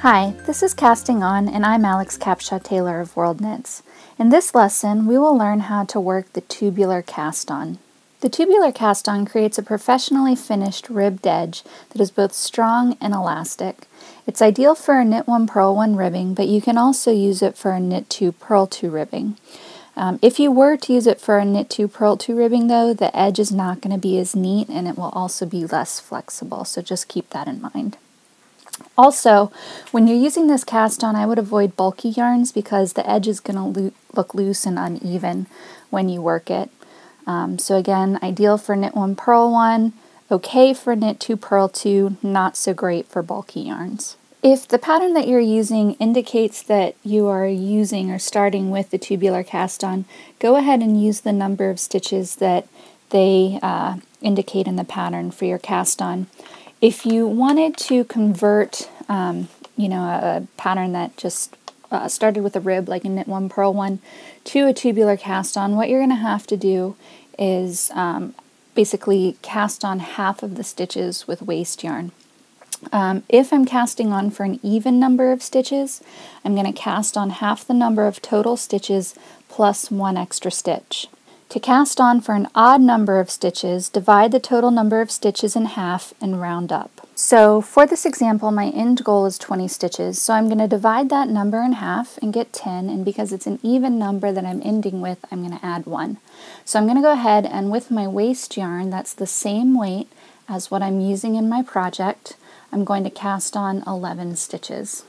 Hi, this is Casting On and I'm Alex Capshaw-Taylor of Worldknits. In this lesson, we will learn how to work the tubular cast-on. The tubular cast-on creates a professionally finished ribbed edge that is both strong and elastic. It's ideal for a knit 1 purl 1 ribbing, but you can also use it for a knit 2 purl 2 ribbing. If you were to use it for a knit 2 purl 2 ribbing though, the edge is not going to be as neat and it will also be less flexible, so just keep that in mind. Also, when you're using this cast on, I would avoid bulky yarns because the edge is going to look loose and uneven when you work it. So again, ideal for knit 1 purl 1, okay for knit 2 purl 2, not so great for bulky yarns. If the pattern that you're using indicates that you are using or starting with the tubular cast on, go ahead and use the number of stitches that they indicate in the pattern for your cast on. If you wanted to convert, a pattern that just started with a rib, like a knit 1 purl 1, to a tubular cast on, what you're going to have to do is basically cast on half of the stitches with waste yarn. If I'm casting on for an even number of stitches, I'm going to cast on half the number of total stitches plus 1 extra stitch. To cast on for an odd number of stitches, divide the total number of stitches in half and round up. So for this example, my end goal is 20 stitches, so I'm going to divide that number in half and get 10, and because it's an even number that I'm ending with, I'm going to add 1. So I'm going to go ahead and with my waste yarn, that's the same weight as what I'm using in my project, I'm going to cast on 11 stitches.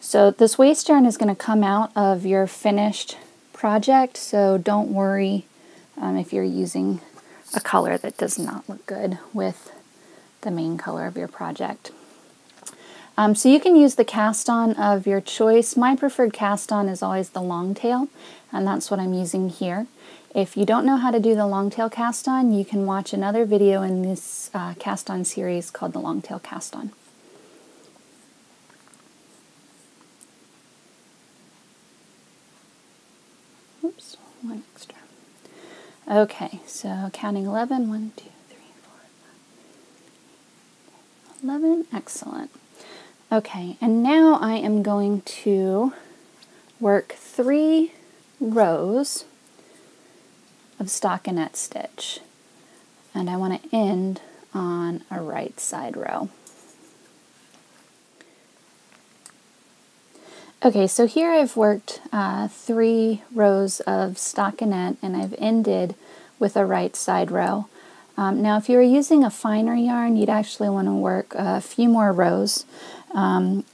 So this waste yarn is going to come out of your finished project, so don't worry if you're using a color that does not look good with the main color of your project. So you can use the cast on of your choice. My preferred cast on is always the long tail, and that's what I'm using here. If you don't know how to do the long tail cast on, you can watch another video in this cast on series called the long tail cast on. Oops, 1 extra. Okay, so counting 11, 1, 2, 3, 4, 5, 11, excellent. Okay, and now I am going to work 3 rows of stockinette stitch, and I want to end on a right side row. Okay, so here I've worked 3 rows of stockinette and I've ended with a right side row. Now if you were using a finer yarn, you'd actually want to work a few more rows.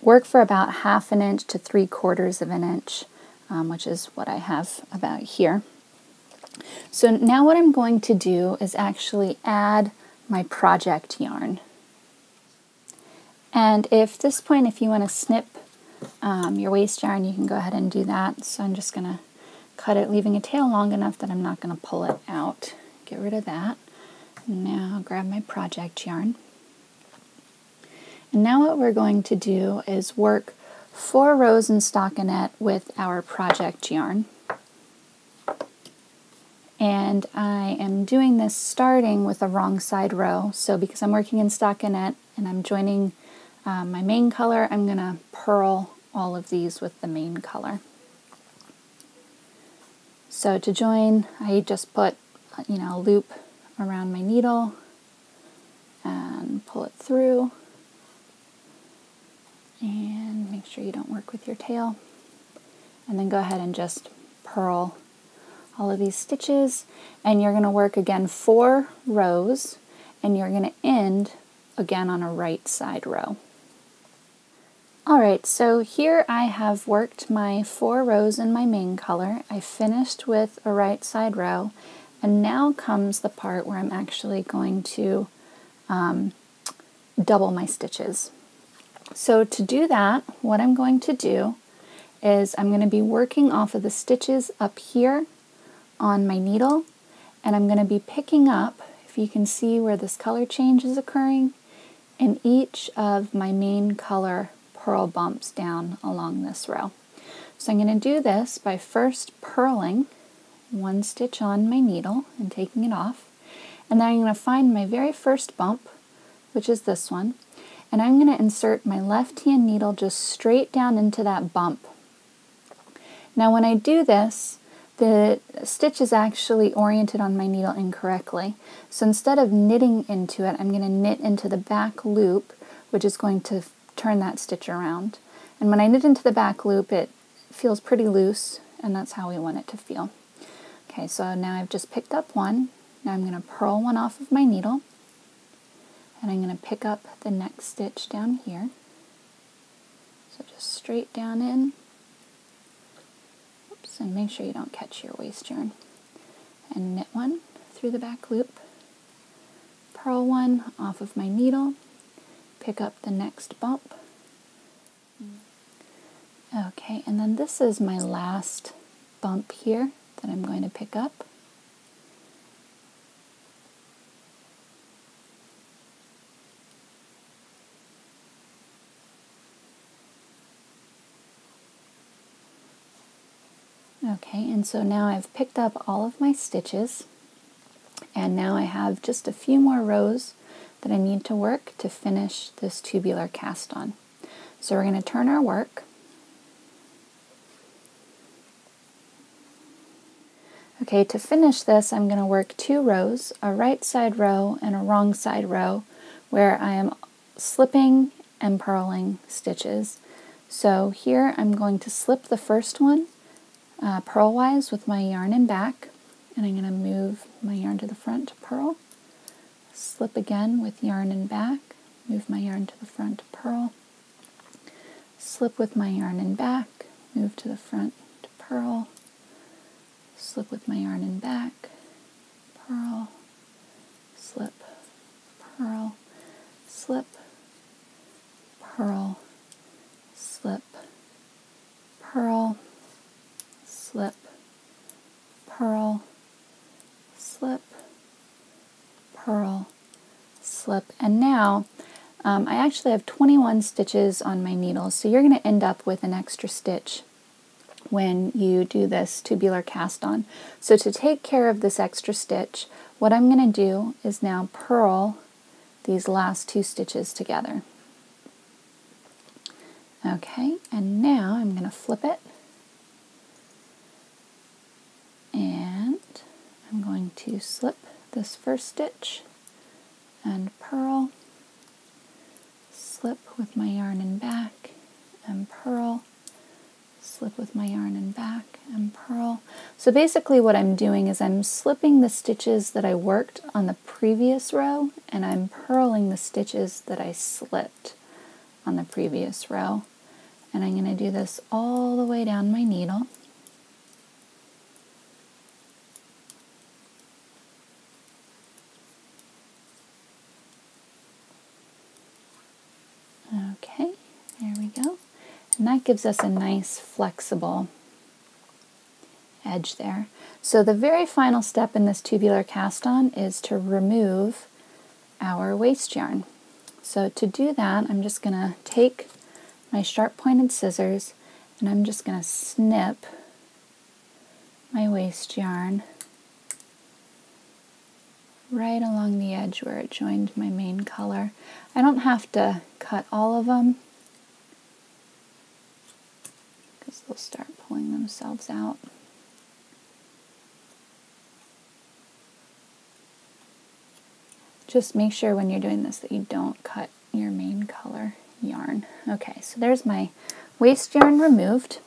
Work for about 1/2 inch to 3/4 of an inch, which is what I have about here. So now what I'm going to do is actually add my project yarn. And if this point, if you want to snip your waste yarn, you can go ahead and do that. So I'm just going to cut it, leaving a tail long enough that I'm not going to pull it out. Get rid of that. Now grab my project yarn. And now what we're going to do is work 4 rows in stockinette with our project yarn. And I am doing this starting with a wrong side row. So because I'm working in stockinette and I'm joining my main color, I'm going to purl all of these with the main color. So to join, I just put a loop around my needle and pull it through, and make sure you don't work with your tail, and then go ahead and just purl all of these stitches, and you're going to work again 4 rows, and you're going to end again on a right side row. Alright, so here I have worked my 4 rows in my main color. I finished with a right side row, and now comes the part where I'm actually going to double my stitches. So to do that, what I'm going to do is I'm going to be working off of the stitches up here on my needle, and I'm going to be picking up, if you can see where this color change is occurring, in each of my main color purl bumps down along this row. So I'm going to do this by first purling 1 stitch on my needle and taking it off, and then I'm going to find my very first bump, which is this one, and I'm going to insert my left hand needle just straight down into that bump. Now when I do this, the stitch is actually oriented on my needle incorrectly. So instead of knitting into it, I'm going to knit into the back loop, which is going to turn that stitch around. And when I knit into the back loop, it feels pretty loose, and that's how we want it to feel. Okay, so now I've just picked up one. Now I'm going to purl one off of my needle, and I'm going to pick up the next stitch down here. So just straight down in. Oops, and make sure you don't catch your waist yarn. And knit one through the back loop, purl one off of my needle, pick up the next bump. Okay, and then this is my last bump here that I'm going to pick up. Okay, and so now I've picked up all of my stitches, and now I have just a few more rows that I need to work to finish this tubular cast on. So we're going to turn our work. Okay, to finish this, I'm going to work 2 rows, a right side row and a wrong side row, where I am slipping and purling stitches. So here I'm going to slip the first one purlwise with my yarn and back, and I'm going to move my yarn to the front to purl, slip again with yarn and back, move my yarn to the front to purl, slip with my yarn and back, move to the front to purl, slip with my yarn and back, purl, slip, purl, slip, purl, slip, purl, slip, purl, slip, purl, slip. And now I actually have 21 stitches on my needle, so you're going to end up with an extra stitch when you do this tubular cast on. So to take care of this extra stitch, what I'm going to do is now purl these last 2 stitches together. Okay, and now I'm going to flip it, and I'm going to slip this first stitch and purl, slip with my yarn and back and purl, slip with my yarn and back and purl. So basically what I'm doing is I'm slipping the stitches that I worked on the previous row, and I'm purling the stitches that I slipped on the previous row. And I'm going to do this all the way down my needle. Okay, there we go. And that gives us a nice flexible edge there. So the very final step in this tubular cast on is to remove our waste yarn. So to do that, I'm just going to take my sharp pointed scissors, and I'm just going to snip my waste yarn right along the edge where it joined my main color. I don't have to cut all of them because they'll start pulling themselves out. Just make sure when you're doing this that you don't cut your main color yarn. Okay, so there's my waste yarn removed,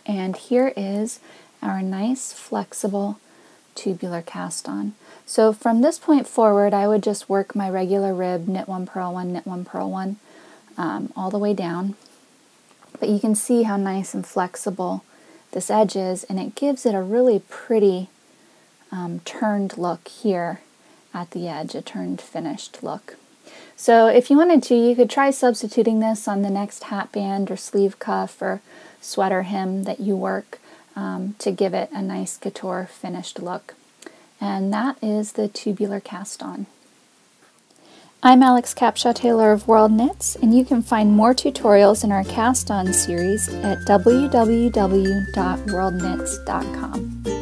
and here is our nice flexible tubular cast on. So from this point forward, I would just work my regular rib, knit one, purl one, knit one, purl one, all the way down. But you can see how nice and flexible this edge is, and it gives it a really pretty turned look here at the edge, a turned finished look. So if you wanted to, you could try substituting this on the next hat band or sleeve cuff or sweater hem that you work to give it a nice couture finished look. And that is the tubular cast on. I'm Alex Capshaw-Taylor of Worldknits, and you can find more tutorials in our cast on series at www.worldknits.com.